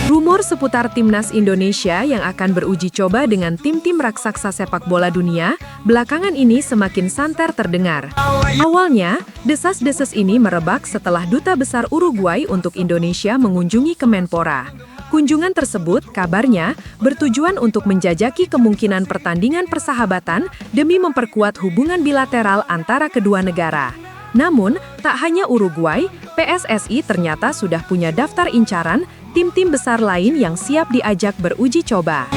Rumor seputar timnas Indonesia yang akan beruji coba dengan tim-tim raksasa sepak bola dunia, belakangan ini semakin santer terdengar. Awalnya, desas-desus ini merebak setelah Duta Besar Uruguay untuk Indonesia mengunjungi Kemenpora. Kunjungan tersebut, kabarnya, bertujuan untuk menjajaki kemungkinan pertandingan persahabatan demi memperkuat hubungan bilateral antara kedua negara. Namun, tak hanya Uruguay, PSSI ternyata sudah punya daftar incaran tim-tim besar lain yang siap diajak beruji coba.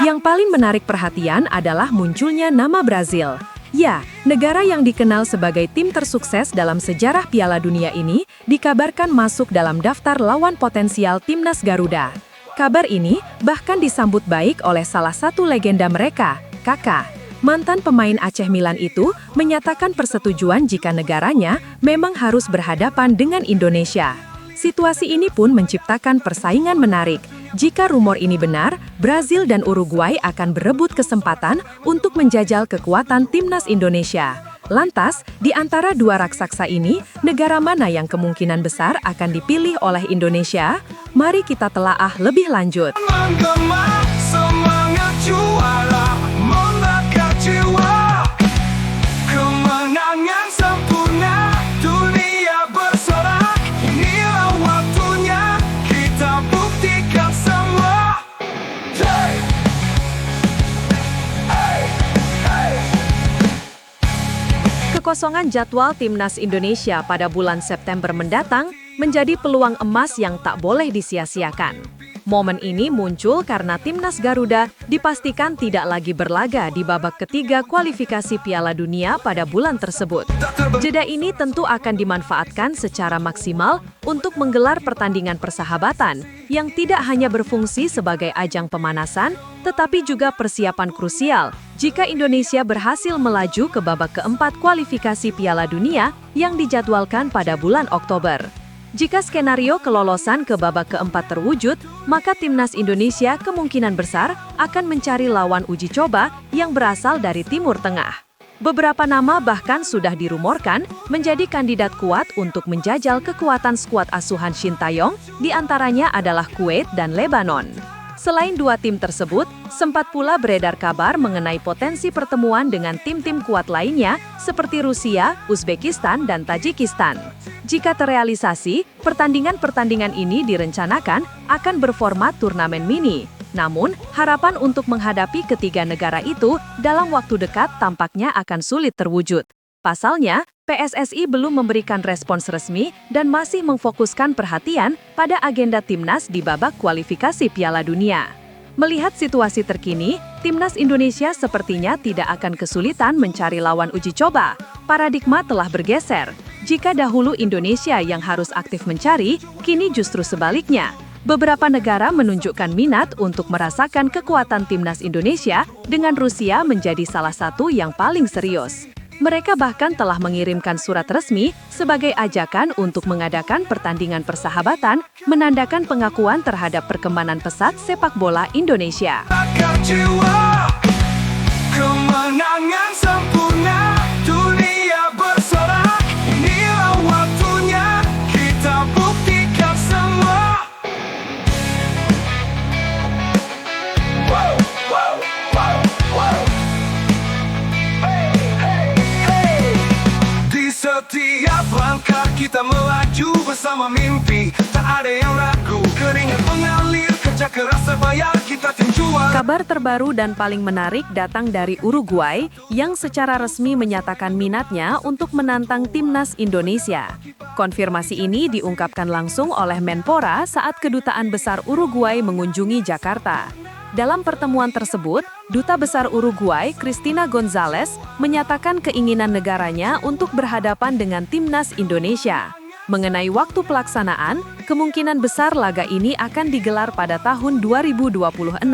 Yang paling menarik perhatian adalah munculnya nama Brazil. Ya, negara yang dikenal sebagai tim tersukses dalam sejarah Piala Dunia ini dikabarkan masuk dalam daftar lawan potensial timnas Garuda. Kabar ini bahkan disambut baik oleh salah satu legenda mereka, Kaká. Mantan pemain AC Milan itu menyatakan persetujuan jika negaranya memang harus berhadapan dengan Indonesia. Situasi ini pun menciptakan persaingan menarik. Jika rumor ini benar, Brazil dan Uruguay akan berebut kesempatan untuk menjajal kekuatan timnas Indonesia. Lantas, di antara dua raksasa ini, negara mana yang kemungkinan besar akan dipilih oleh Indonesia? Mari kita telaah lebih lanjut. Kekosongan jadwal timnas Indonesia pada bulan September mendatang menjadi peluang emas yang tak boleh disia-siakan. Momen ini muncul karena timnas Garuda dipastikan tidak lagi berlaga di babak ketiga kualifikasi Piala Dunia pada bulan tersebut. Jeda ini tentu akan dimanfaatkan secara maksimal untuk menggelar pertandingan persahabatan yang tidak hanya berfungsi sebagai ajang pemanasan, tetapi juga persiapan krusial jika Indonesia berhasil melaju ke babak keempat kualifikasi Piala Dunia yang dijadwalkan pada bulan Oktober. Jika skenario kelolosan ke babak keempat terwujud, maka timnas Indonesia kemungkinan besar akan mencari lawan uji coba yang berasal dari Timur Tengah. Beberapa nama bahkan sudah dirumorkan menjadi kandidat kuat untuk menjajal kekuatan skuad asuhan Shin Tae-yong, diantaranya adalah Kuwait dan Lebanon. Selain dua tim tersebut, sempat pula beredar kabar mengenai potensi pertemuan dengan tim-tim kuat lainnya seperti Rusia, Uzbekistan, dan Tajikistan. Jika terrealisasi, pertandingan-pertandingan ini direncanakan akan berformat turnamen mini. Namun, harapan untuk menghadapi ketiga negara itu dalam waktu dekat tampaknya akan sulit terwujud. Pasalnya, PSSI belum memberikan respons resmi dan masih memfokuskan perhatian pada agenda timnas di babak kualifikasi Piala Dunia. Melihat situasi terkini, timnas Indonesia sepertinya tidak akan kesulitan mencari lawan uji coba. Paradigma telah bergeser. Jika dahulu Indonesia yang harus aktif mencari, kini justru sebaliknya. Beberapa negara menunjukkan minat untuk merasakan kekuatan timnas Indonesia dengan Rusia menjadi salah satu yang paling serius. Mereka bahkan telah mengirimkan surat resmi sebagai ajakan untuk mengadakan pertandingan persahabatan, menandakan pengakuan terhadap perkembangan pesat sepak bola Indonesia. Kemenangan sempurna, dunia bersorak, inilah waktunya kita buktikan semua. Wow, wow, wow, wow. Setiap langkah kita melaju bersama mimpi, tak ada yang ragu, keringat mengalir, kerja keras sebaya kita tim juara. Kabar terbaru dan paling menarik datang dari Uruguay yang secara resmi menyatakan minatnya untuk menantang timnas Indonesia. Konfirmasi ini diungkapkan langsung oleh Menpora saat Kedutaan Besar Uruguay mengunjungi Jakarta. Dalam pertemuan tersebut, Duta Besar Uruguay, Cristina González, menyatakan keinginan negaranya untuk berhadapan dengan timnas Indonesia. Mengenai waktu pelaksanaan, kemungkinan besar laga ini akan digelar pada tahun 2026.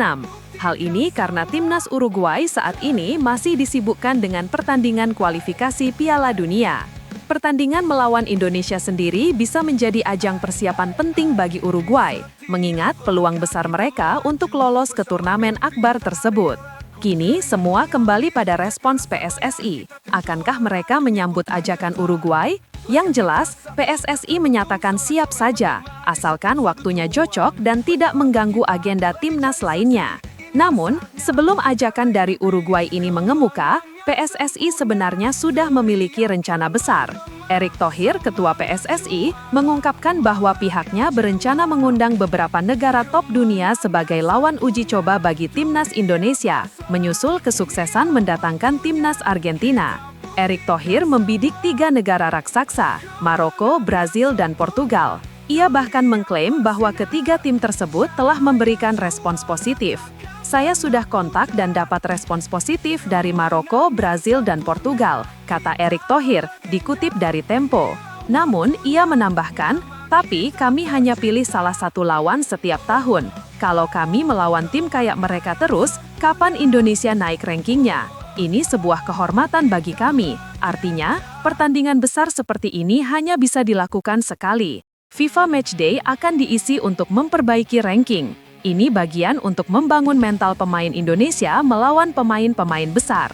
Hal ini karena timnas Uruguay saat ini masih disibukkan dengan pertandingan kualifikasi Piala Dunia. Pertandingan melawan Indonesia sendiri bisa menjadi ajang persiapan penting bagi Uruguay, mengingat peluang besar mereka untuk lolos ke turnamen akbar tersebut. Kini, semua kembali pada respons PSSI. Akankah mereka menyambut ajakan Uruguay? Yang jelas, PSSI menyatakan siap saja, asalkan waktunya cocok dan tidak mengganggu agenda timnas lainnya. Namun, sebelum ajakan dari Uruguay ini mengemuka, PSSI sebenarnya sudah memiliki rencana besar. Erick Thohir, Ketua PSSI, mengungkapkan bahwa pihaknya berencana mengundang beberapa negara top dunia sebagai lawan uji coba bagi timnas Indonesia, menyusul kesuksesan mendatangkan timnas Argentina. Erick Thohir membidik 3 negara raksasa, Maroko, Brazil, dan Portugal. Ia bahkan mengklaim bahwa ketiga tim tersebut telah memberikan respons positif. Saya sudah kontak dan dapat respons positif dari Maroko, Brazil, dan Portugal, kata Erick Thohir, dikutip dari Tempo. Namun, ia menambahkan, tapi kami hanya pilih salah satu lawan setiap tahun. Kalau kami melawan tim kayak mereka terus, kapan Indonesia naik rankingnya? Ini sebuah kehormatan bagi kami. Artinya, pertandingan besar seperti ini hanya bisa dilakukan sekali. FIFA Matchday akan diisi untuk memperbaiki ranking. Ini bagian untuk membangun mental pemain Indonesia melawan pemain-pemain besar.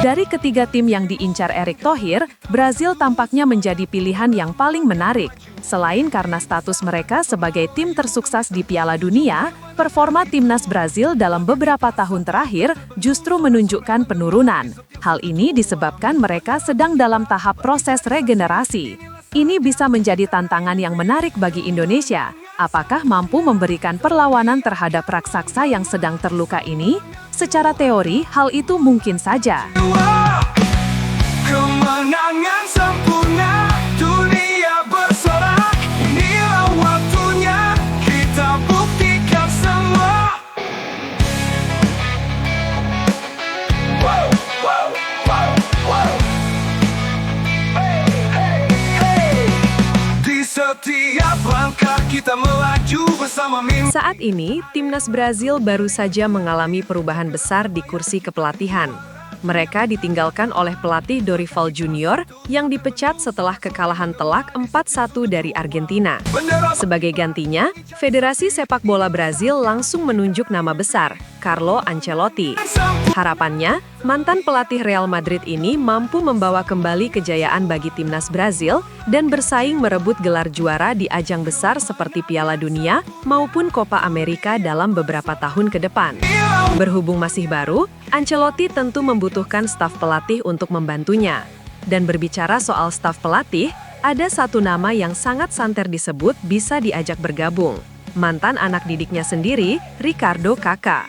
Dari ketiga tim yang diincar Erick Thohir, Brazil tampaknya menjadi pilihan yang paling menarik. Selain karena status mereka sebagai tim tersukses di Piala Dunia, performa timnas Brazil dalam beberapa tahun terakhir justru menunjukkan penurunan. Hal ini disebabkan mereka sedang dalam tahap proses regenerasi. Ini bisa menjadi tantangan yang menarik bagi Indonesia. Apakah mampu memberikan perlawanan terhadap raksasa yang sedang terluka ini? Secara teori, hal itu mungkin saja. Kemenangan sempurna, dunia bersorak. Inilah waktunya, kita buktikan semua. Wow, wow, wow, wow. Hey, hey, hey. Di setiap langkah kita melaju bersama mimpi. Saat ini, timnas Brazil baru saja mengalami perubahan besar di kursi kepelatihan. Mereka ditinggalkan oleh pelatih Dorival Junior yang dipecat setelah kekalahan telak 4-1 dari Argentina. Sebagai gantinya, Federasi Sepak Bola Brazil langsung menunjuk nama besar, Carlo Ancelotti. Harapannya, mantan pelatih Real Madrid ini mampu membawa kembali kejayaan bagi timnas Brazil dan bersaing merebut gelar juara di ajang besar seperti Piala Dunia maupun Copa America dalam beberapa tahun ke depan. Berhubung masih baru, Ancelotti tentu membutuhkan staf pelatih untuk membantunya. Dan berbicara soal staf pelatih, ada satu nama yang sangat santer disebut bisa diajak bergabung. Mantan anak didiknya sendiri, Ricardo Kaká.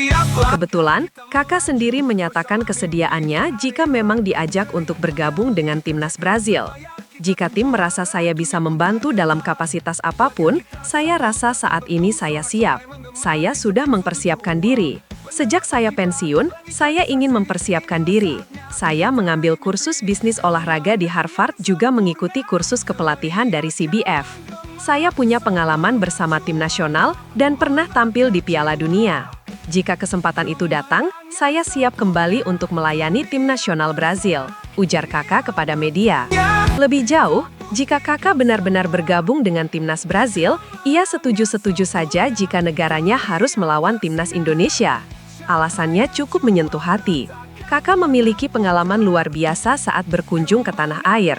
Kebetulan, Kaká sendiri menyatakan kesediaannya jika memang diajak untuk bergabung dengan timnas Brazil. Jika tim merasa saya bisa membantu dalam kapasitas apapun, saya rasa saat ini saya siap. Saya sudah mempersiapkan diri. Sejak saya pensiun, saya ingin mempersiapkan diri. Saya mengambil kursus bisnis olahraga di Harvard juga mengikuti kursus kepelatihan dari CBF. Saya punya pengalaman bersama tim nasional dan pernah tampil di Piala Dunia. Jika kesempatan itu datang, saya siap kembali untuk melayani tim nasional Brazil, ujar Kaká kepada media. Lebih jauh, jika Kaká benar-benar bergabung dengan timnas Brazil, ia setuju-setuju saja jika negaranya harus melawan timnas Indonesia. Alasannya cukup menyentuh hati. Kaká memiliki pengalaman luar biasa saat berkunjung ke tanah air.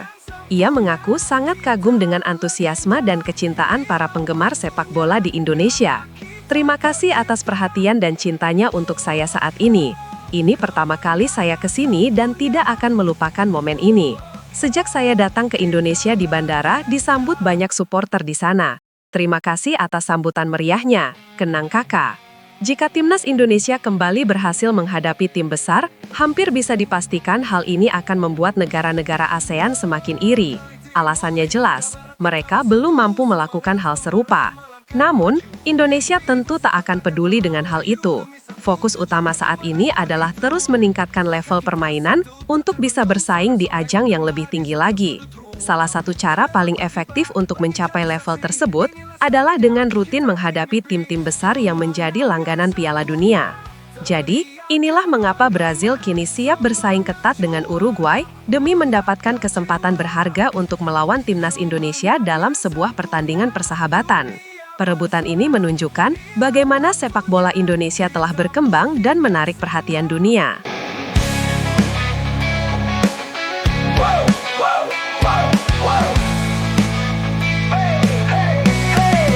Ia mengaku sangat kagum dengan antusiasme dan kecintaan para penggemar sepak bola di Indonesia. Terima kasih atas perhatian dan cintanya untuk saya saat ini. Ini pertama kali saya ke sini dan tidak akan melupakan momen ini. Sejak saya datang ke Indonesia di bandara, disambut banyak supporter di sana. Terima kasih atas sambutan meriahnya, kenang Kaká. Jika timnas Indonesia kembali berhasil menghadapi tim besar, hampir bisa dipastikan hal ini akan membuat negara-negara ASEAN semakin iri. Alasannya jelas, mereka belum mampu melakukan hal serupa. Namun, Indonesia tentu tak akan peduli dengan hal itu. Fokus utama saat ini adalah terus meningkatkan level permainan untuk bisa bersaing di ajang yang lebih tinggi lagi. Salah satu cara paling efektif untuk mencapai level tersebut adalah dengan rutin menghadapi tim-tim besar yang menjadi langganan Piala Dunia. Jadi, inilah mengapa Brazil kini siap bersaing ketat dengan Uruguay demi mendapatkan kesempatan berharga untuk melawan timnas Indonesia dalam sebuah pertandingan persahabatan. Perebutan ini menunjukkan bagaimana sepak bola Indonesia telah berkembang dan menarik perhatian dunia. Wow, wow, wow, wow. Hey, hey, hey.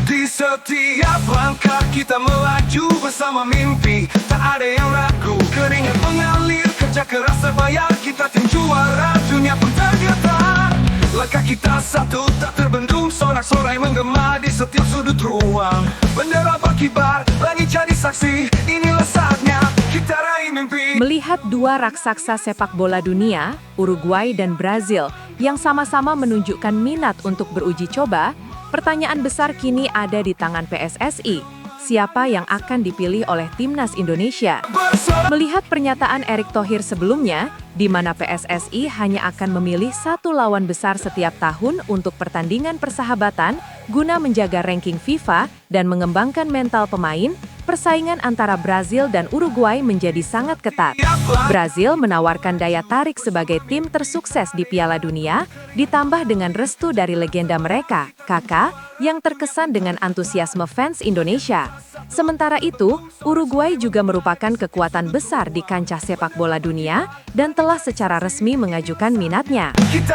Di setiap langkah kita melaju bersama mimpi, tak ada yang ragu. Keringat mengalir, kerja keras terbayar, kita tim juara, dunia pun tergetar. Langkah kita satu tak terbendung, sorak-sorai menggema di setiap sudut ruang. Bendera berkibar, langit jadi saksi, inilah saatnya kita raih mimpi. Melihat dua raksasa sepak bola dunia, Uruguay dan Brazil, yang sama-sama menunjukkan minat untuk beruji coba, pertanyaan besar kini ada di tangan PSSI. Siapa yang akan dipilih oleh Timnas Indonesia? Melihat pernyataan Erick Thohir sebelumnya, di mana PSSI hanya akan memilih satu lawan besar setiap tahun untuk pertandingan persahabatan guna menjaga ranking FIFA dan mengembangkan mental pemain, persaingan antara Brazil dan Uruguay menjadi sangat ketat. Brazil menawarkan daya tarik sebagai tim tersukses di Piala Dunia, ditambah dengan restu dari legenda mereka, Kaká, yang terkesan dengan antusiasme fans Indonesia. Sementara itu, Uruguay juga merupakan kekuatan besar di kancah sepak bola dunia dan telah secara resmi mengajukan minatnya.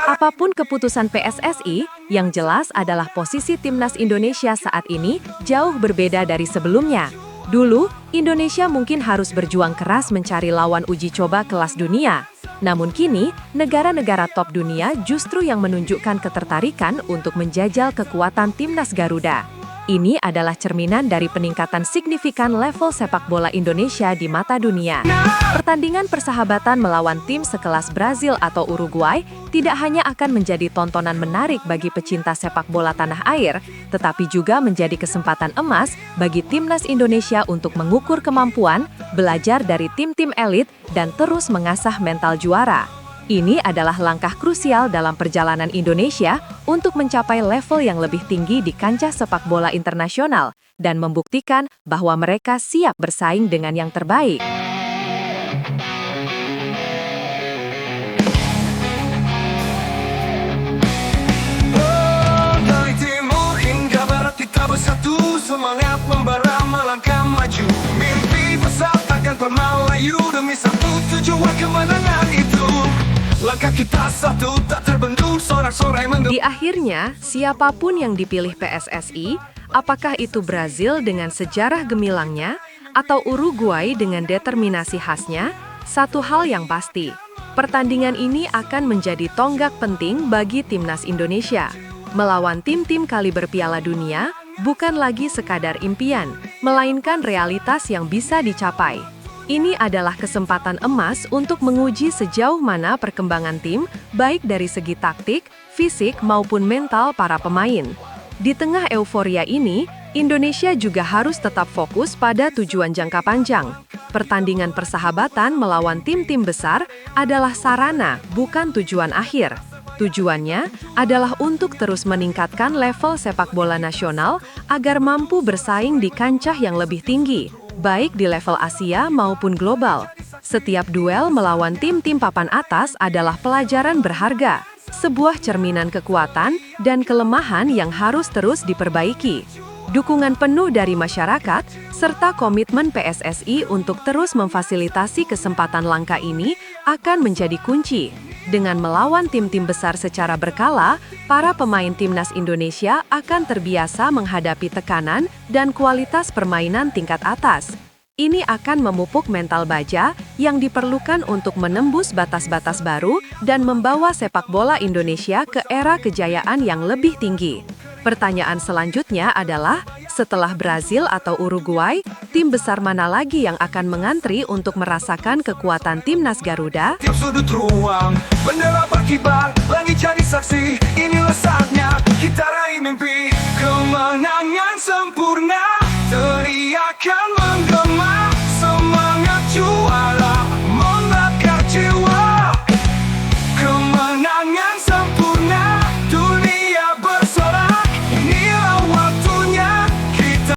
Apapun keputusan PSSI, yang jelas adalah posisi Timnas Indonesia saat ini jauh berbeda dari sebelumnya. Dulu, Indonesia mungkin harus berjuang keras mencari lawan uji coba kelas dunia. Namun kini, negara-negara top dunia justru yang menunjukkan ketertarikan untuk menjajal kekuatan Timnas Garuda. Ini adalah cerminan dari peningkatan signifikan level sepak bola Indonesia di mata dunia. Pertandingan persahabatan melawan tim sekelas Brazil atau Uruguay tidak hanya akan menjadi tontonan menarik bagi pecinta sepak bola tanah air, tetapi juga menjadi kesempatan emas bagi Timnas Indonesia untuk mengukur kemampuan, belajar dari tim-tim elit, dan terus mengasah mental juara. Ini adalah langkah krusial dalam perjalanan Indonesia untuk mencapai level yang lebih tinggi di kancah sepak bola internasional dan membuktikan bahwa mereka siap bersaing dengan yang terbaik. Dari timur hingga barat kita bersatu, semangat membara melangkah maju. Mimpi besar takkan pernah layu demi satu tujuan kemenangan itu. Langkah kita satu tak terbendung, sorak-sorai menggema. Di akhirnya, siapapun yang dipilih PSSI, apakah itu Brazil dengan sejarah gemilangnya atau Uruguay dengan determinasi khasnya, satu hal yang pasti, pertandingan ini akan menjadi tonggak penting bagi Timnas Indonesia. Melawan tim-tim kaliber Piala Dunia bukan lagi sekadar impian, melainkan realitas yang bisa dicapai. Ini adalah kesempatan emas untuk menguji sejauh mana perkembangan tim, baik dari segi taktik, fisik, maupun mental para pemain. Di tengah euforia ini, Indonesia juga harus tetap fokus pada tujuan jangka panjang. Pertandingan persahabatan melawan tim-tim besar adalah sarana, bukan tujuan akhir. Tujuannya adalah untuk terus meningkatkan level sepak bola nasional agar mampu bersaing di kancah yang lebih tinggi, baik di level Asia maupun global. Setiap duel melawan tim-tim papan atas adalah pelajaran berharga, sebuah cerminan kekuatan dan kelemahan yang harus terus diperbaiki. Dukungan penuh dari masyarakat, serta komitmen PSSI untuk terus memfasilitasi kesempatan langka ini akan menjadi kunci. Dengan melawan tim-tim besar secara berkala, para pemain Timnas Indonesia akan terbiasa menghadapi tekanan dan kualitas permainan tingkat atas. Ini akan memupuk mental baja yang diperlukan untuk menembus batas-batas baru dan membawa sepak bola Indonesia ke era kejayaan yang lebih tinggi. Pertanyaan selanjutnya adalah, setelah Brazil atau Uruguay, tim besar mana lagi yang akan mengantri untuk merasakan kekuatan Timnas Garuda? Tiap sudut ruang, bendera berkibar, langit jadi saksi, inilah